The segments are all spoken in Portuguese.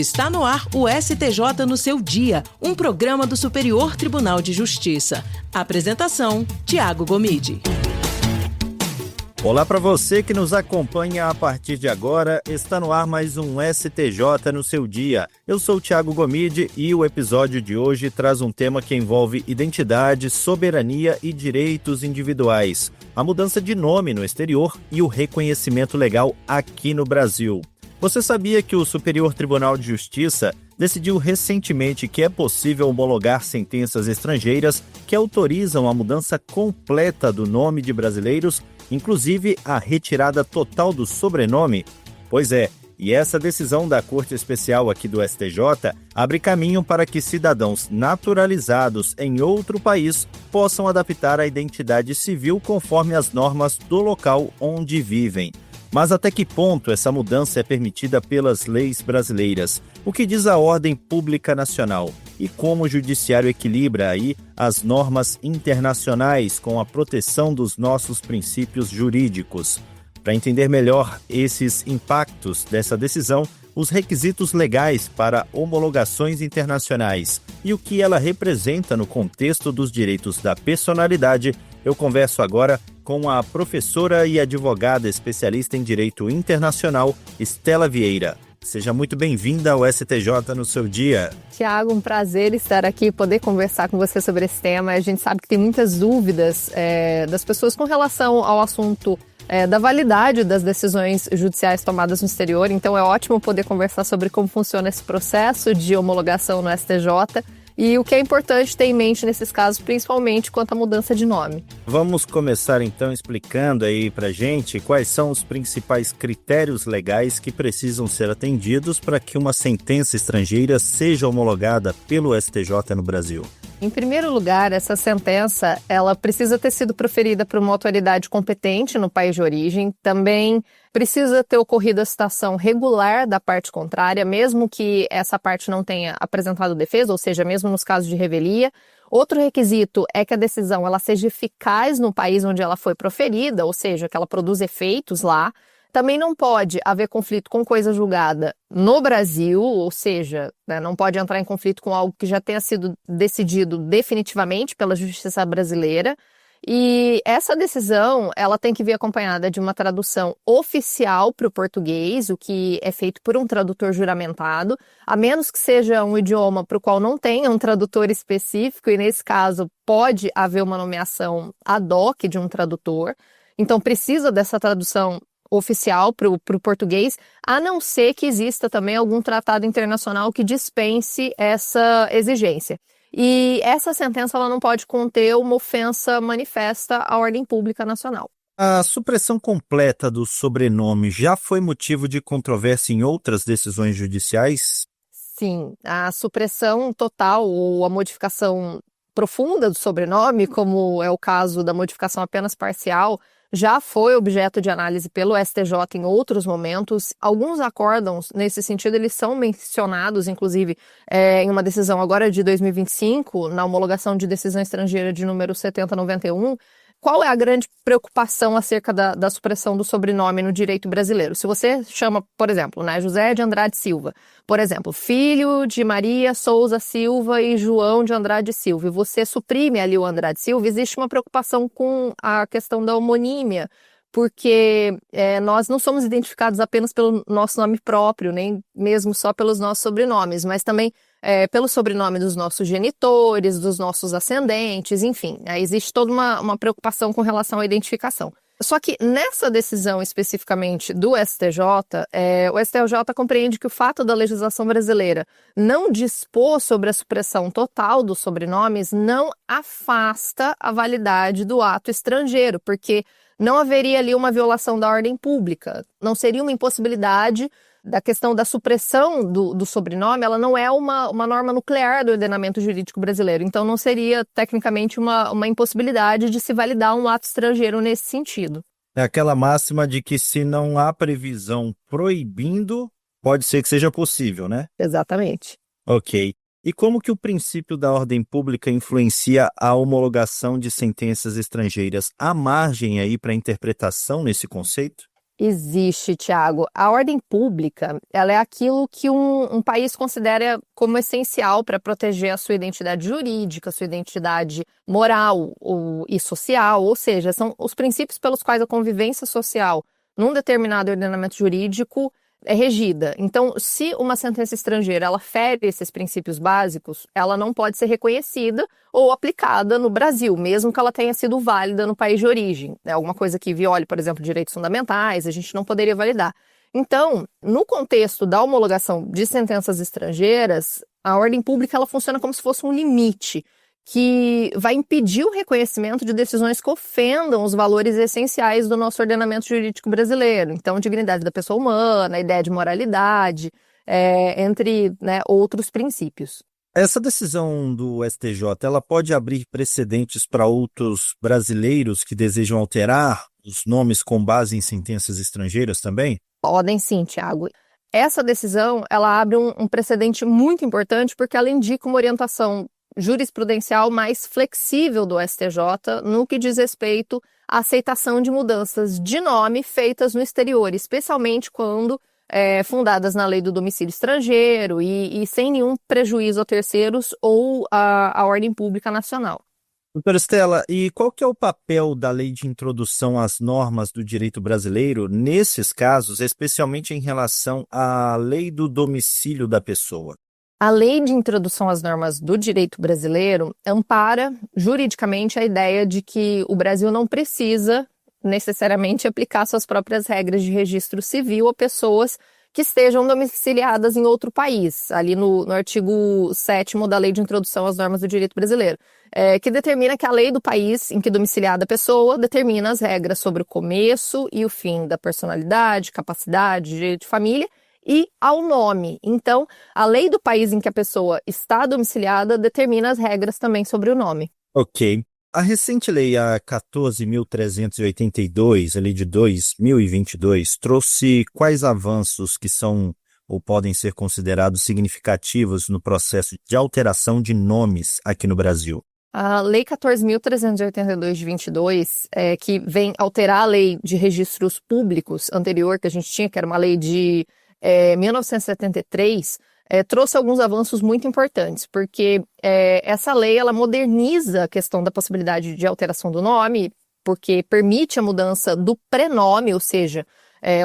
Está no ar o STJ no seu dia, um programa do Superior Tribunal de Justiça. Apresentação, Tiago Gomide. Olá para você que nos acompanha a partir de agora, está no ar mais um STJ no seu dia. Eu sou o Tiago Gomide e o episódio de hoje traz um tema que envolve identidade, soberania e direitos individuais, a mudança de nome no exterior e o reconhecimento legal aqui no Brasil. Você sabia que o Superior Tribunal de Justiça decidiu recentemente que é possível homologar sentenças estrangeiras que autorizam a mudança completa do nome de brasileiros, inclusive a retirada total do sobrenome? Pois é, e essa decisão da Corte Especial aqui do STJ abre caminho para que cidadãos naturalizados em outro país possam adaptar a identidade civil conforme as normas do local onde vivem. Mas até que ponto essa mudança é permitida pelas leis brasileiras? O que diz a ordem pública nacional? E como o judiciário equilibra aí as normas internacionais com a proteção dos nossos princípios jurídicos? Para entender melhor esses impactos dessa decisão, os requisitos legais para homologações internacionais e o que ela representa no contexto dos direitos da personalidade, eu converso agora com a professora e advogada especialista em Direito Internacional, Estela Vieira. Seja muito bem-vinda ao STJ no seu dia. Tiago, um prazer estar aqui e poder conversar com você sobre esse tema. A gente sabe que tem muitas dúvidas das pessoas com relação ao assunto da validade das decisões judiciais tomadas no exterior. Então é ótimo poder conversar sobre como funciona esse processo de homologação no STJ e o que é importante ter em mente nesses casos, principalmente quanto à mudança de nome. Vamos começar então explicando aí pra gente quais são os principais critérios legais que precisam ser atendidos para que uma sentença estrangeira seja homologada pelo STJ no Brasil. Em primeiro lugar, essa sentença ela precisa ter sido proferida por uma autoridade competente no país de origem. Também precisa ter ocorrido a citação regular da parte contrária, mesmo que essa parte não tenha apresentado defesa, ou seja, mesmo nos casos de revelia. Outro requisito é que a decisão ela seja eficaz no país onde ela foi proferida, ou seja, que ela produza efeitos lá. Também não pode haver conflito com coisa julgada no Brasil, ou seja, não pode entrar em conflito com algo que já tenha sido decidido definitivamente pela Justiça brasileira. E essa decisão ela tem que vir acompanhada de uma tradução oficial para o português, o que é feito por um tradutor juramentado, a menos que seja um idioma para o qual não tenha um tradutor específico, e nesse caso pode haver uma nomeação ad hoc de um tradutor. Então precisa dessa tradução oficial para o português, a não ser que exista também algum tratado internacional que dispense essa exigência. E essa sentença ela não pode conter uma ofensa manifesta à ordem pública nacional. A supressão completa do sobrenome já foi motivo de controvérsia em outras decisões judiciais? Sim, a supressão total ou a modificação profunda do sobrenome, como é o caso da modificação apenas parcial, já foi objeto de análise pelo STJ em outros momentos. Alguns acórdãos, nesse sentido, eles são mencionados, inclusive, em uma decisão agora de 2025, na homologação de decisão estrangeira de número 7091. Qual é a grande preocupação acerca da supressão do sobrenome no direito brasileiro? Se você chama, por exemplo, José de Andrade Silva, por exemplo, filho de Maria Souza Silva e João de Andrade Silva, e você suprime ali o Andrade Silva, existe uma preocupação com a questão da homonímia, porque nós não somos identificados apenas pelo nosso nome próprio, nem mesmo só pelos nossos sobrenomes, mas também pelo sobrenome dos nossos genitores, dos nossos ascendentes, enfim, existe toda uma preocupação com relação à identificação. Só que nessa decisão especificamente do STJ, o STJ compreende que o fato da legislação brasileira não dispor sobre a supressão total dos sobrenomes não afasta a validade do ato estrangeiro, porque não haveria ali uma violação da ordem pública, não seria uma impossibilidade da questão da supressão do sobrenome, ela não é uma norma nuclear do ordenamento jurídico brasileiro, então não seria tecnicamente uma impossibilidade de se validar um ato estrangeiro nesse sentido. É aquela máxima de que se não há previsão proibindo, pode ser que seja possível, né? Exatamente. Ok. E como que o princípio da ordem pública influencia a homologação de sentenças estrangeiras? Há margem aí para interpretação nesse conceito? Existe, Tiago. A ordem pública, ela é aquilo que um país considera como essencial para proteger a sua identidade jurídica, a sua identidade moral e social, ou seja, são os princípios pelos quais a convivência social num determinado ordenamento jurídico é regida. Então, se uma sentença estrangeira ela fere esses princípios básicos, ela não pode ser reconhecida ou aplicada no Brasil, mesmo que ela tenha sido válida no país de origem. É alguma coisa que viole, por exemplo, direitos fundamentais, a gente não poderia validar. Então, no contexto da homologação de sentenças estrangeiras, a ordem pública ela funciona como se fosse um limite que vai impedir o reconhecimento de decisões que ofendam os valores essenciais do nosso ordenamento jurídico brasileiro. Então, dignidade da pessoa humana, a ideia de moralidade, entre, né, outros princípios. Essa decisão do STJ, ela pode abrir precedentes para outros brasileiros que desejam alterar os nomes com base em sentenças estrangeiras também? Podem sim, Tiago. Essa decisão, ela abre um precedente muito importante porque ela indica uma orientação jurisprudencial mais flexível do STJ no que diz respeito à aceitação de mudanças de nome feitas no exterior, especialmente quando fundadas na lei do domicílio estrangeiro e sem nenhum prejuízo a terceiros ou à ordem pública nacional. Doutora Estela, e qual que é o papel da lei de introdução às normas do direito brasileiro nesses casos, especialmente em relação à lei do domicílio da pessoa? A lei de introdução às normas do direito brasileiro ampara juridicamente a ideia de que o Brasil não precisa necessariamente aplicar suas próprias regras de registro civil a pessoas que estejam domiciliadas em outro país, ali no artigo 7º da Lei de Introdução às Normas do Direito Brasileiro, que determina que a lei do país em que domiciliada a pessoa determina as regras sobre o começo e o fim da personalidade, capacidade, direito de família e ao nome. Então, a lei do país em que a pessoa está domiciliada determina as regras também sobre o nome. Ok. A recente lei, a 14.382, a lei de 2022, trouxe quais avanços que são ou podem ser considerados significativos no processo de alteração de nomes aqui no Brasil? A Lei 14.382 de 22, que vem alterar a lei de registros públicos anterior que a gente tinha, que era uma lei de 1973, trouxe alguns avanços muito importantes, porque essa lei ela moderniza a questão da possibilidade de alteração do nome, porque permite a mudança do prenome, ou seja,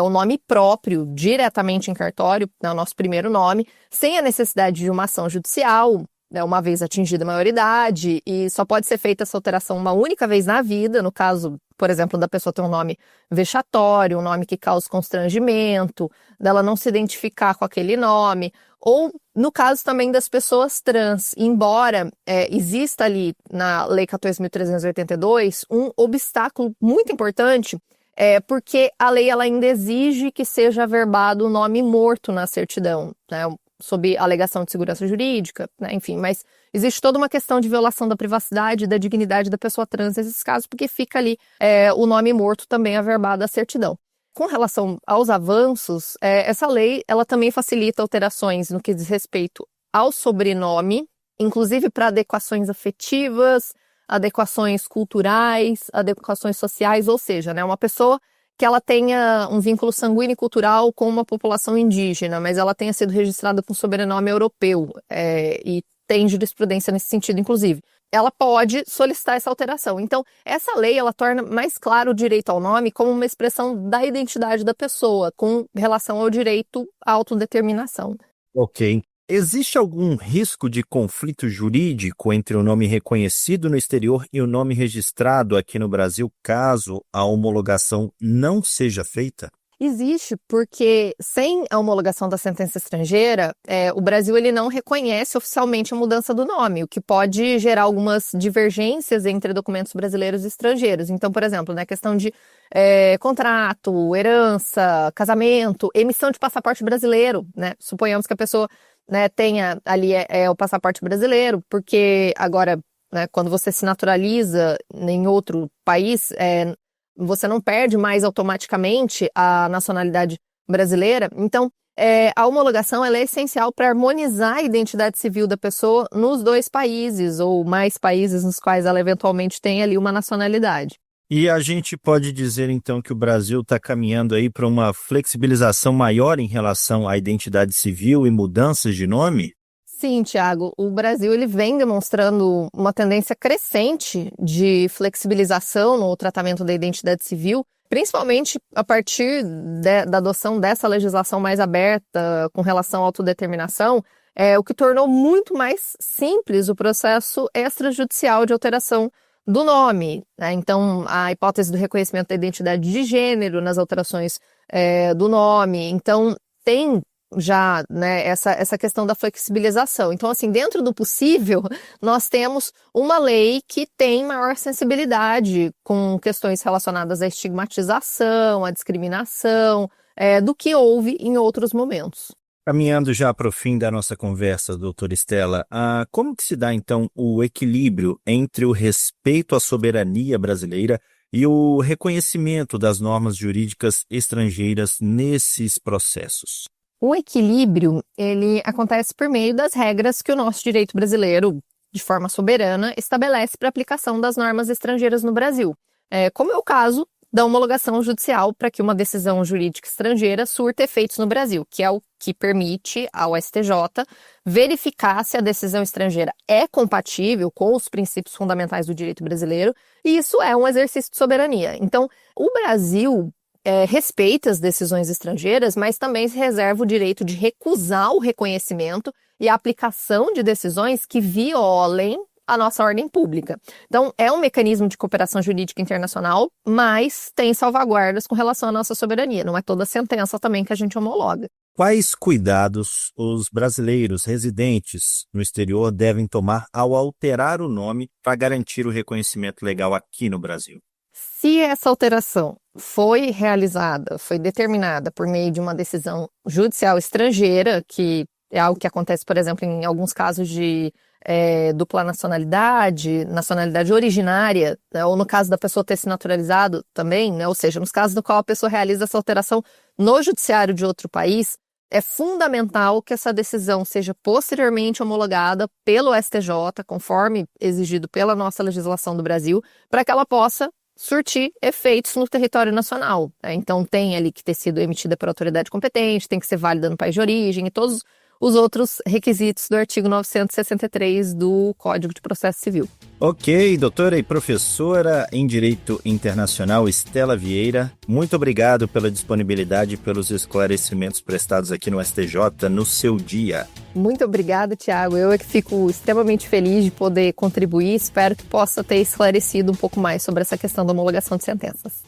o nome próprio diretamente em cartório, né, o nosso primeiro nome, sem a necessidade de uma ação judicial, né, uma vez atingida a maioridade, e só pode ser feita essa alteração uma única vez na vida, no caso, por exemplo, da pessoa ter um nome vexatório, um nome que causa constrangimento, dela não se identificar com aquele nome, ou no caso também das pessoas trans, embora exista ali na Lei 14.382 um obstáculo muito importante, porque a lei ela ainda exige que seja averbado o nome morto na certidão, né, sob alegação de segurança jurídica, né, enfim, mas existe toda uma questão de violação da privacidade e da dignidade da pessoa trans nesses casos, porque fica ali o nome morto também averbado à certidão. Com relação aos avanços, essa lei ela também facilita alterações no que diz respeito ao sobrenome, inclusive para adequações afetivas, adequações culturais, adequações sociais, ou seja, né, uma pessoa que ela tenha um vínculo sanguíneo e cultural com uma população indígena, mas ela tenha sido registrada com sobrenome europeu, e tem jurisprudência nesse sentido, inclusive. Ela pode solicitar essa alteração. Então, essa lei, ela torna mais claro o direito ao nome como uma expressão da identidade da pessoa, com relação ao direito à autodeterminação. Ok. Existe algum risco de conflito jurídico entre o nome reconhecido no exterior e o nome registrado aqui no Brasil, caso a homologação não seja feita? Existe, porque sem a homologação da sentença estrangeira, o Brasil ele não reconhece oficialmente a mudança do nome, o que pode gerar algumas divergências entre documentos brasileiros e estrangeiros. Então, por exemplo, na questão de contrato, herança, casamento, emissão de passaporte brasileiro, né? Suponhamos que a pessoa, né, tenha ali o passaporte brasileiro, porque agora, né, quando você se naturaliza em outro país, você não perde mais automaticamente a nacionalidade brasileira. Então, a homologação ela é essencial para harmonizar a identidade civil da pessoa nos dois países, ou mais países nos quais ela eventualmente tem ali uma nacionalidade. E a gente pode dizer, então, que o Brasil está caminhando aí para uma flexibilização maior em relação à identidade civil e mudanças de nome? Sim, Tiago, o Brasil ele vem demonstrando uma tendência crescente de flexibilização no tratamento da identidade civil, principalmente a partir da adoção dessa legislação mais aberta com relação à autodeterminação, o que tornou muito mais simples o processo extrajudicial de alteração do nome, né? Então, a hipótese do reconhecimento da identidade de gênero nas alterações do nome. Então, tem já, né, essa questão da flexibilização. Então, assim, dentro do possível, nós temos uma lei que tem maior sensibilidade com questões relacionadas à estigmatização, à discriminação, do que houve em outros momentos. Caminhando já para o fim da nossa conversa, doutora Estela, como que se dá, então, o equilíbrio entre o respeito à soberania brasileira e o reconhecimento das normas jurídicas estrangeiras nesses processos? O equilíbrio, ele acontece por meio das regras que o nosso direito brasileiro, de forma soberana, estabelece para a aplicação das normas estrangeiras no Brasil, como é o caso da homologação judicial para que uma decisão jurídica estrangeira surta efeitos no Brasil, que é o que permite ao STJ verificar se a decisão estrangeira é compatível com os princípios fundamentais do direito brasileiro, e isso é um exercício de soberania. Então, o Brasil respeita as decisões estrangeiras, mas também se reserva o direito de recusar o reconhecimento e a aplicação de decisões que violem a nossa ordem pública. Então, é um mecanismo de cooperação jurídica internacional, mas tem salvaguardas com relação à nossa soberania. Não é toda sentença também que a gente homologa. Quais cuidados os brasileiros residentes no exterior devem tomar ao alterar o nome para garantir o reconhecimento legal aqui no Brasil? Se essa alteração foi realizada, foi determinada por meio de uma decisão judicial estrangeira, que é algo que acontece, por exemplo, em alguns casos de dupla nacionalidade, nacionalidade originária, né, ou no caso da pessoa ter se naturalizado também, né, ou seja, nos casos no qual a pessoa realiza essa alteração no judiciário de outro país, é fundamental que essa decisão seja posteriormente homologada pelo STJ, conforme exigido pela nossa legislação do Brasil, para que ela possa surtir efeitos no território nacional. Então, tem ali que ter sido emitida por autoridade competente, tem que ser válida no país de origem e todos os outros requisitos do artigo 963 do Código de Processo Civil. Ok, doutora e professora em Direito Internacional Estela Vieira, muito obrigado pela disponibilidade e pelos esclarecimentos prestados aqui no STJ no seu dia. Muito obrigada, Tiago. Eu é que fico extremamente feliz de poder contribuir. Espero que possa ter esclarecido um pouco mais sobre essa questão da homologação de sentenças.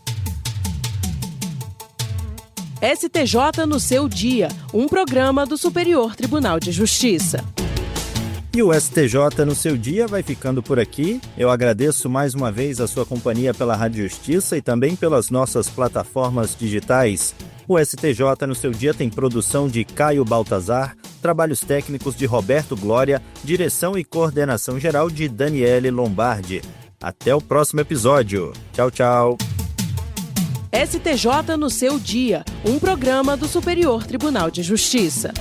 STJ no seu dia, um programa do Superior Tribunal de Justiça. E o STJ no seu dia vai ficando por aqui. Eu agradeço mais uma vez a sua companhia pela Rádio Justiça e também pelas nossas plataformas digitais. O STJ no seu dia tem produção de Caio Baltazar, trabalhos técnicos de Roberto Glória, direção e coordenação geral de Daniele Lombardi. Até o próximo episódio. Tchau, tchau. STJ no seu dia, um programa do Superior Tribunal de Justiça.